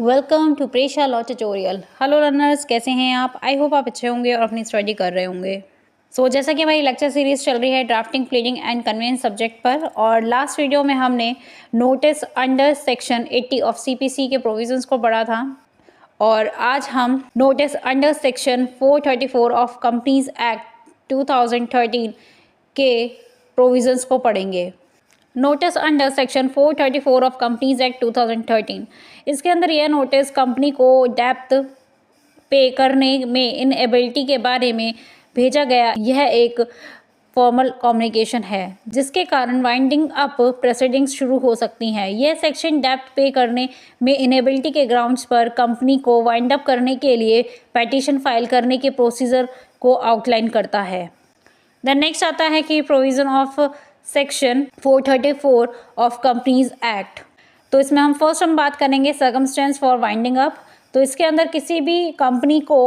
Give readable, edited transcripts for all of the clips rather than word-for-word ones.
Welcome to Presha law tutorial. Hello learners, कैसे हैं आप? आई होप आप अच्छे होंगे और अपनी स्टडी कर रहे होंगे। जैसा कि हमारी लेक्चर सीरीज चल रही है drafting, pleading and conveyance subject पर, और लास्ट वीडियो में हमने notice under section 80 of CPC के प्रोविजंस को पढ़ा था, और आज हम notice under section 434 of Companies Act 2013 के प्रोविजंस को पढ़ेंगे। Notice under section 434 of Companies Act 2013, इसके अंदर यह नोटिस कंपनी को डेप्थ पे करने में इनएबिलिटी के बारे में भेजा गया। यह एक फॉर्मल कम्युनिकेशन है जिसके कारण वाइंडिंग अप प्रोसीडिंग्स शुरू हो सकती हैं। यह सेक्शन डेप्थ पे करने में इनएबिलिटी के ग्राउंड्स पर कंपनी को वाइंड अप करने के लिए पेटिशन फाइल करने के प्रोसीजर को आउटलाइन करता है। देन नेक्स्ट आता है कि provision of section 434 of Companies act. तो इसमें हम बात करेंगे सर्कमस्टेंस फॉर वाइंडिंग अप। तो इसके अंदर किसी भी कंपनी को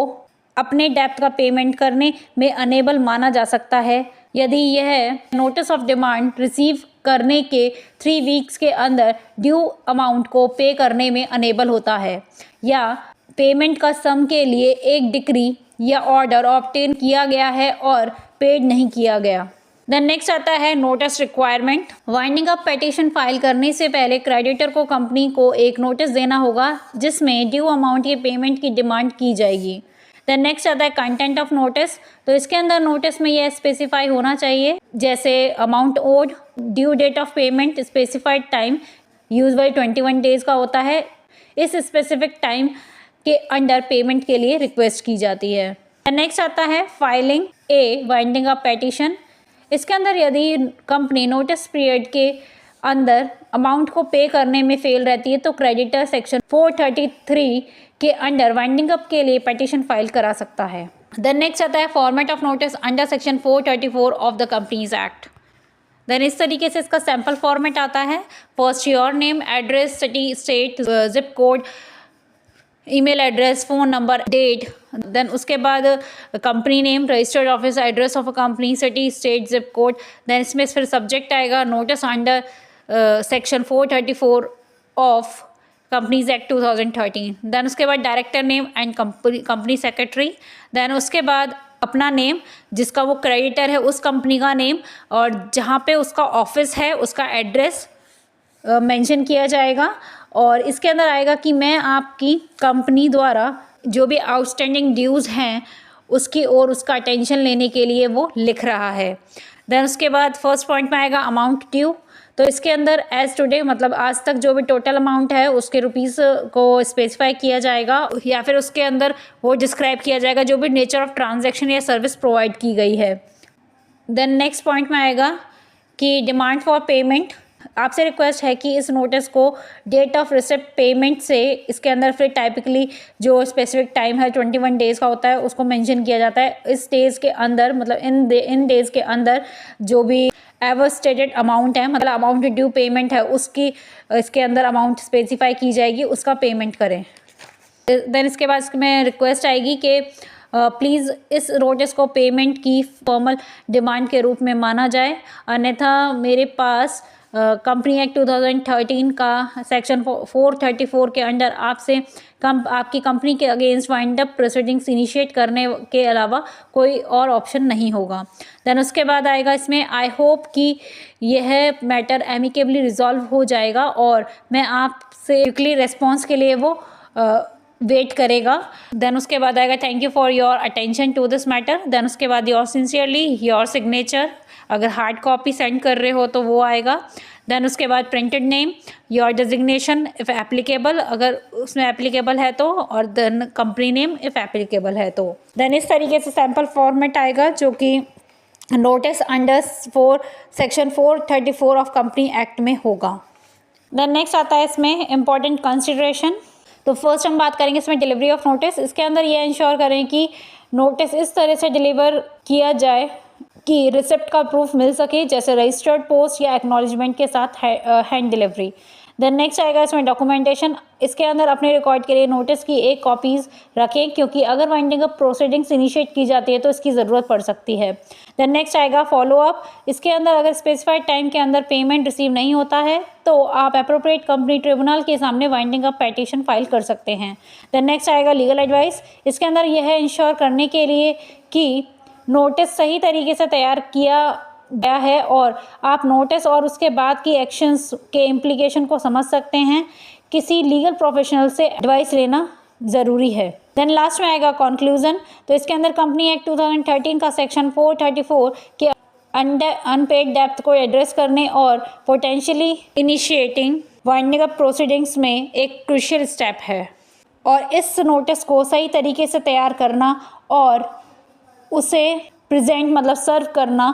अपने डेप्थ का पेमेंट करने में अनेबल माना जा सकता है यदि यह नोटिस ऑफ डिमांड रिसीव करने के 3 वीक्स के अंदर ड्यू अमाउंट को पे करने में अनेबल होता है, या पेमेंट का सम के लिए एक डिक्री या ऑर्डर ऑब्टेन किया गया है और पेड नहीं किया गया। देन नेक्स्ट आता है notice requirement. Winding up petition file करने से पहले क्रेडिटर को कंपनी को एक नोटिस देना होगा जिसमें ड्यू अमाउंट की पेमेंट की डिमांड की जाएगी। देन नेक्स्ट आता है कंटेंट ऑफ नोटिस। तो इसके अंदर नोटिस में यह स्पेसिफाई होना चाहिए, जैसे amount owed, due date of payment, specified time, usually 21 days का होता है। इस स्पेसिफिक टाइम के अंडर पेमेंट के लिए रिक्वेस्ट की जाती है। नेक्स्ट आता है filing a winding up petition. इसके अंदर यदि कंपनी नोटिस पीरियड के अंदर अमाउंट को पे करने में फेल रहती है तो क्रेडिटर सेक्शन 433 के अंडर वाइंडिंग अप के लिए पेटिशन फाइल करा सकता है। देन नेक्स्ट आता है format of notice under section 434 of the Companies Act. Then इस तरीके से इसका सैम्पल फॉर्मेट आता है। First your name, address, city, state, zip code, email address, phone number, date. Then उसके बाद company name, registered office, address of a company, city, state, zip code. Then इसमें फिर सब्जेक्ट आएगा notice under section 434 of Companies Act 2013। Then उसके बाद director name and company secretary. Then उसके बाद अपना नेम, जिसका वो क्रेडिटर है उस कंपनी का नेम, और जहाँ पे उसका ऑफिस है उसका एड्रेस मेंशन किया जाएगा। और इसके अंदर आएगा कि मैं आपकी कंपनी द्वारा जो भी आउटस्टैंडिंग ड्यूज़ हैं उसकी और उसका अटेंशन लेने के लिए वो लिख रहा है। देन उसके बाद फर्स्ट पॉइंट में आएगा अमाउंट ड्यू। तो इसके अंदर एज टुडे मतलब आज तक जो भी टोटल अमाउंट है उसके रुपीज़ को स्पेसिफाई किया जाएगा, या फिर उसके अंदर वो डिस्क्राइब किया जाएगा जो भी नेचर ऑफ ट्रांजैक्शन या सर्विस प्रोवाइड की गई है। देन नेक्स्ट पॉइंट में आएगा कि डिमांड फॉर पेमेंट। आपसे रिक्वेस्ट है कि इस नोटिस को डेट ऑफ रिसिप्ट पेमेंट से, इसके अंदर फिर टाइपिकली जो स्पेसिफिक टाइम है 21 डेज़ का होता है उसको मेंशन किया जाता है। इस डेज़ के अंदर मतलब इन डेज़ के अंदर जो भी एवर स्टेटेड अमाउंट है, मतलब अमाउंट ड्यू पेमेंट है, उसकी इसके अंदर अमाउंट स्पेसिफाई की जाएगी, उसका पेमेंट करें। देन इसके बाद इसमें रिक्वेस्ट आएगी कि प्लीज़ इस नोटिस को पेमेंट की फॉर्मल डिमांड के रूप में माना जाए, अन्यथा मेरे पास कंपनी एक्ट 2013 का सेक्शन 434 के अंडर आपसे आपकी कंपनी के against wind up proceedings initiate करने के अलावा कोई और ऑप्शन नहीं होगा। देन उसके बाद आएगा इसमें आई होप कि यह मैटर एमिकेबली रिजॉल्व हो जाएगा और मैं आपसे क्विकली रिस्पॉन्स के लिए वो वेट करेगा। देन उसके बाद आएगा thank you for your attention to this matter. Then उसके बाद योर सिंसियरली, योर सिग्नेचर, अगर हार्ड कॉपी सेंड कर रहे हो तो वो आएगा। देन उसके बाद printed name, your designation if applicable, अगर उसमें एप्लीकेबल है तो, और then company name if applicable है तो। देन इस तरीके से सैम्पल फॉर्मेट आएगा जो कि notice under section 434 of company act में होगा। देन नेक्स्ट आता है इसमें इम्पॉर्टेंट कंसिडरेशन। तो फर्स्ट हम बात करेंगे इसमें डिलीवरी ऑफ नोटिस। इसके अंदर ये इंश्योर करें कि नोटिस इस तरह से डिलीवर किया जाए कि रिसिप्ट का प्रूफ मिल सके, जैसे रजिस्टर्ड पोस्ट या एक्नॉलेजमेंट के साथ हैंड डिलीवरी। देन नेक्स्ट आएगा इसमें डॉक्यूमेंटेशन। इसके अंदर अपने रिकॉर्ड के लिए नोटिस की एक कॉपीज़ रखें, क्योंकि अगर वाइंडिंग अप प्रोसीडिंग्स इनिशिएट की जाती है तो इसकी ज़रूरत पड़ सकती है। देन नेक्स्ट आएगा फॉलो अप। इसके अंदर अगर स्पेसिफाइड टाइम के अंदर पेमेंट रिसीव नहीं होता है तो आप एप्रोप्रिएट कंपनी ट्रिब्यूनल के सामने वाइंडिंग अप पेटिशन फाइल कर सकते हैं। देन नेक्स्ट आएगा लीगल एडवाइस। इसके अंदर यह इंश्योर करने के लिए कि नोटिस सही तरीके से तैयार किया गया है और आप नोटिस और उसके बाद की एक्शंस के इम्प्लीकेशन को समझ सकते हैं, किसी लीगल प्रोफेशनल से एडवाइस लेना ज़रूरी है। देन लास्ट में आएगा कंक्लूजन। तो इसके अंदर कंपनी एक्ट 2013 का सेक्शन 434 के अनपेड डेप्थ को एड्रेस करने और potentially initiating winding up proceedings में एक क्रूशियल स्टेप है, और इस नोटिस को सही तरीके से तैयार करना और उसे प्रेजेंट मतलब सर्व करना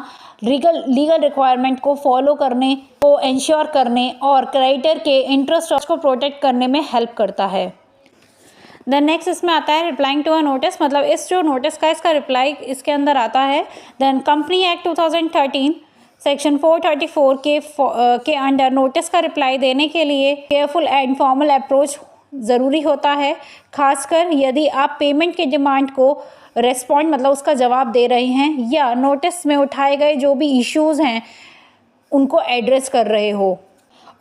लीगल रिक्वायरमेंट को फॉलो करने को इंश्योर करने और क्रेडिटर के इंटरेस्ट को प्रोटेक्ट करने में हेल्प करता है। देन नेक्स्ट इसमें आता है रिप्लाइंग टू अ नोटिस, मतलब इस जो नोटिस का इसका रिप्लाई इसके अंदर आता है। देन कंपनी एक्ट 2013 सेक्शन 434 के अंडर नोटिस का रिप्लाई देने के लिए केयरफुल एंड फॉर्मल अप्रोच ज़रूरी होता है, खासकर यदि आप पेमेंट की डिमांड को रेस्पॉन्ड मतलब उसका जवाब दे रहे हैं या नोटिस में उठाए गए जो भी इश्यूज़ हैं उनको एड्रेस कर रहे हो।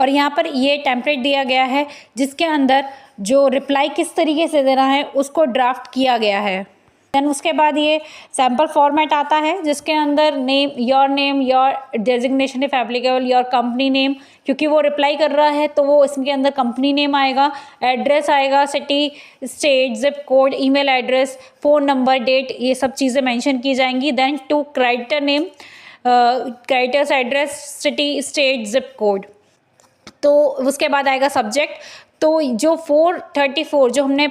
और यहाँ पर ये टेम्पलेट दिया गया है जिसके अंदर जो रिप्लाई किस तरीके से देना है उसको ड्राफ्ट किया गया है। देन उसके बाद ये सैम्पल फॉर्मेट आता है जिसके अंदर name, your designation if applicable, your company name, क्योंकि वो रिप्लाई कर रहा है तो वो इसके अंदर कंपनी नेम आएगा, एड्रेस आएगा, city, state, zip code, email address, phone number, date, ये सब चीज़ें मेंशन की जाएंगी। Then to creditor name, creditor's address, city, state, zip code. तो उसके बाद आएगा सब्जेक्ट। तो जो 434 जो हमने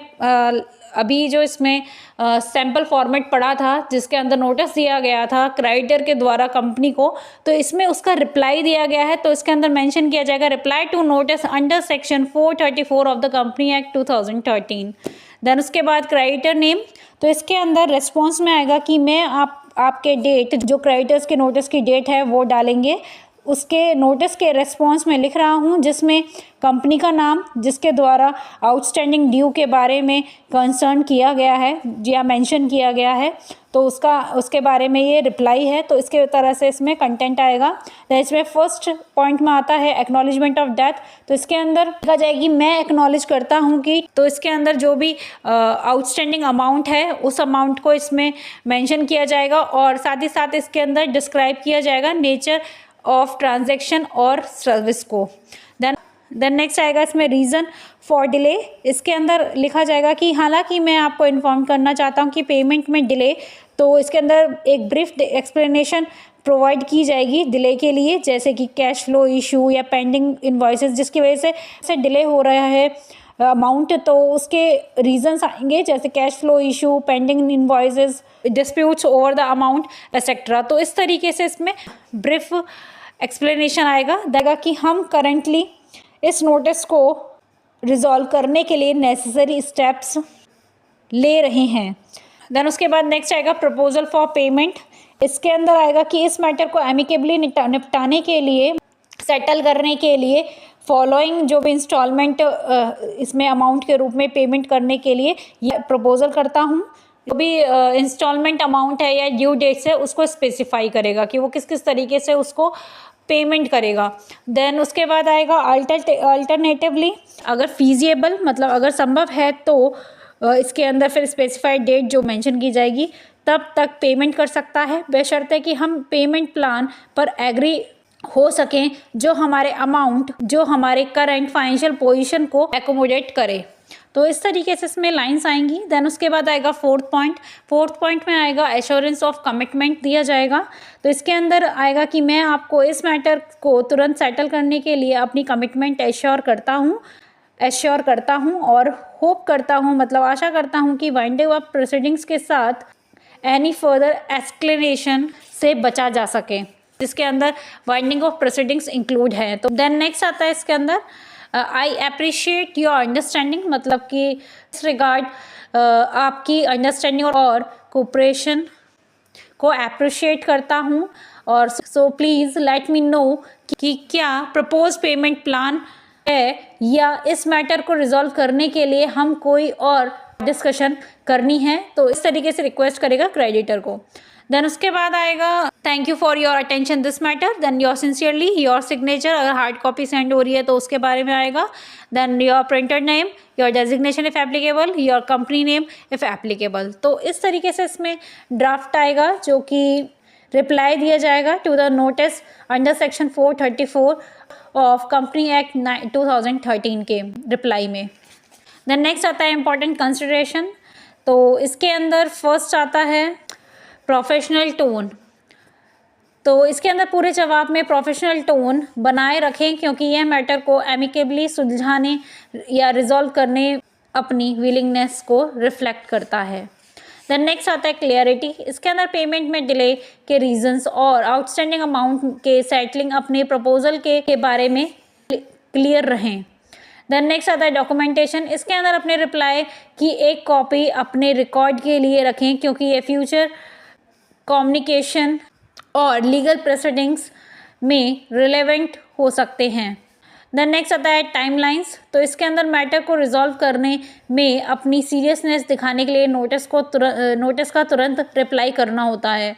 अभी जो इसमें सैम्पल फॉर्मेट पढ़ा था जिसके अंदर नोटिस दिया गया था क्रेडिटर के द्वारा कंपनी को, तो इसमें उसका रिप्लाई दिया गया है। तो इसके अंदर मेंशन किया जाएगा reply to notice under section 434 of the company act 2013। Then उसके बाद क्रेडिटर नेम, तो इसके अंदर रिस्पॉन्स में आएगा कि मैं आपके डेट जो क्रेडिटर्स के नोटिस की डेट है वो डालेंगे। उसके नोटिस के रेस्पॉन्स में लिख रहा हूँ जिसमें कंपनी का नाम जिसके द्वारा आउटस्टैंडिंग ड्यू के बारे में कंसर्न किया गया है या मेंशन किया गया है, तो उसके बारे में ये रिप्लाई है। तो इसके तरह से इसमें कंटेंट आएगा। तो इसमें फर्स्ट पॉइंट में आता है एक्नॉलेजमेंट ऑफ डेथ। तो इसके अंदर लिखा जाएगी मैं एक्नॉलेज करता हूँ कि, तो इसके अंदर जो भी आउटस्टैंडिंग अमाउंट है उस अमाउंट को इसमें मेंशन किया जाएगा और साथ ही साथ इसके अंदर डिस्क्राइब किया जाएगा नेचर ऑफ ट्रांजैक्शन और सर्विस को। देन नेक्स्ट आएगा इसमें रीज़न फॉर डिले। इसके अंदर लिखा जाएगा कि हालांकि मैं आपको इन्फॉर्म करना चाहता हूं कि पेमेंट में डिले, तो इसके अंदर एक ब्रीफ एक्सप्लेनेशन प्रोवाइड की जाएगी डिले के लिए, जैसे कि कैश फ्लो इशू या पेंडिंग इनवॉइसेस जिसकी वजह से डिले हो रहा है अमाउंट, तो उसके रीजंस आएंगे जैसे cash flow issue, pending invoices, disputes over the amount etcetera. तो इस तरीके से इसमें ब्रीफ एक्सप्लेनेशन आएगा कि हम करेंटली इस नोटिस को रिजॉल्व करने के लिए नेसेसरी स्टेप्स ले रहे हैं। देन उसके बाद नेक्स्ट आएगा प्रपोजल फॉर पेमेंट। इसके अंदर आएगा कि इस मैटर को एमिकेबली निपटाने के लिए, सेटल करने के लिए फॉलोइंग जो भी इंस्टॉलमेंट इसमें अमाउंट के रूप में पेमेंट करने के लिए ये प्रपोजल करता हूँ। जो भी इंस्टॉलमेंट अमाउंट है या ड्यू डेट्स है उसको स्पेसिफाई करेगा कि वो किस किस तरीके से उसको पेमेंट करेगा। देन उसके बाद आएगा अल्टरनेटिवली, अगर फीजिएबल मतलब अगर संभव है तो इसके अंदर फिर स्पेसिफाइड डेट जो मेंशन की जाएगी तब तक पेमेंट कर सकता है, बशर्ते कि हम पेमेंट प्लान पर एग्री हो सकें जो हमारे अमाउंट, जो हमारे करंट फाइनेंशियल पोजीशन को एकोमोडेट करे। तो इस तरीके से इसमें लाइंस आएंगी। देन उसके बाद आएगा फोर्थ पॉइंट में आएगा एश्योरेंस ऑफ कमिटमेंट दिया जाएगा। तो इसके अंदर आएगा कि मैं आपको इस मैटर को तुरंत सेटल करने के लिए अपनी कमिटमेंट एश्योर करता हूँ और होप करता हूँ मतलब आशा करता हूँ कि वाइंडिंग अप प्रोसीडिंग्स के साथ एनी फर्दर एस्केलेशन से बचा जा सके, जिसके अंदर वाइंडिंग ऑफ प्रोसीडिंग्स इंक्लूड है। तो देन नेक्स्ट आता है इसके अंदर आई अप्रिशिएट योर अंडरस्टैंडिंग, मतलब कि इस रिगार्ड आपकी अंडरस्टैंडिंग और कोऑपरेशन को अप्रिशिएट करता हूँ, और so please let me know कि क्या प्रपोज पेमेंट प्लान है या इस मैटर को रिजॉल्व करने के लिए हम कोई और डिस्कशन करनी है, तो इस तरीके से रिक्वेस्ट करेगा क्रेडिटर को। देन उसके बाद आएगा thank you for your attention this matter, then your sincerely, your signature, अगर हार्ड कॉपी सेंड हो रही है तो उसके बारे में आएगा। Then your printed name, your designation if applicable, your company name if applicable. तो इस तरीके से इसमें ड्राफ्ट आएगा जो कि रिप्लाई दिया जाएगा to the notice under section 434 of company act 2013 के रिप्लाई में। देन नेक्स्ट आता है इंपॉर्टेंट कंसिडरेशन। तो इसके अंदर फर्स्ट आता है प्रोफेशनल टोन। तो इसके अंदर पूरे जवाब में प्रोफेशनल टोन बनाए रखें, क्योंकि यह मैटर को एमिकेबली सुलझाने या रिजॉल्व करने अपनी विलिंगनेस को रिफ्लेक्ट करता है। देन नेक्स्ट आता है क्लियरिटी। इसके अंदर पेमेंट में डिले के रीजंस और आउटस्टैंडिंग अमाउंट के सेटलिंग अपने प्रपोजल के बारे में क्लियर रहें। देन नेक्स्ट आता है डॉक्यूमेंटेशन। इसके अंदर अपने रिप्लाई की एक कॉपी अपने रिकॉर्ड के लिए रखें, क्योंकि ये फ्यूचर कम्युनिकेशन और लीगल प्रोसीडिंग्स में रिलेवेंट हो सकते हैं। देन नेक्स्ट आता है टाइमलाइंस। तो इसके अंदर मैटर को रिजॉल्व करने में अपनी सीरियसनेस दिखाने के लिए नोटिस का तुरंत रिप्लाई करना होता है।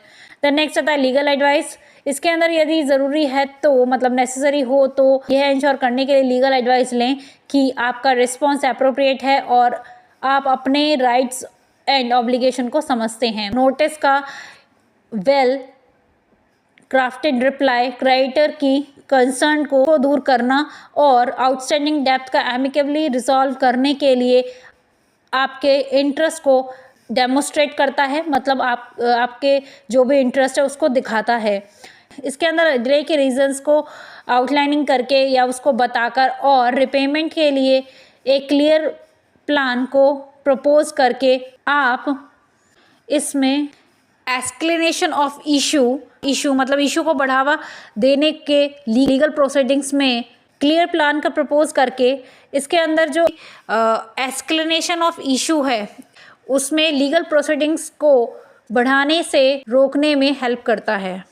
देन नेक्स्ट आता है लीगल एडवाइस। इसके अंदर यदि ज़रूरी है तो मतलब नेसेसरी हो तो यह इंश्योर करने के लिए लीगल एडवाइस लें कि आपका रिस्पॉन्स अप्रोप्रिएट है और आप अपने राइट्स एंड ऑब्लिगेशन को समझते हैं। नोटिस का वेल क्राफ्टेड रिप्लाई क्रेडिटर की कंसर्न को दूर करना और आउटस्टैंडिंग डेब्ट का एमिकेबली रिजॉल्व करने के लिए आपके इंटरेस्ट को डेमोस्ट्रेट करता है, मतलब आपके जो भी इंटरेस्ट है उसको दिखाता है। इसके अंदर डिले के रीजंस को आउटलाइनिंग करके या उसको बताकर और रिपेमेंट के लिए एक क्लियर प्लान को प्रपोज करके आप इसमें एस्केलेशन ऑफ इशू मतलब इशू को बढ़ावा देने के लीगल प्रोसीडिंग्स में क्लियर प्लान का प्रपोज करके इसके अंदर जो एस्केलेशन ऑफ इशू है उसमें लीगल प्रोसीडिंग्स को बढ़ाने से रोकने में हेल्प करता है।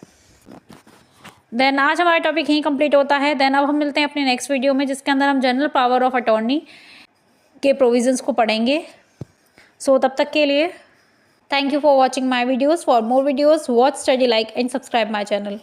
देन आज हमारा टॉपिक यहीं कंप्लीट होता है। देन अब हम मिलते हैं अपने नेक्स्ट वीडियो में, जिसके अंदर हम जनरल पावर ऑफ अटॉर्नी के प्रोविजंस को पढ़ेंगे। सो तब तक के लिए thank you for watching my videos. For more videos, watch, study, like and subscribe my channel.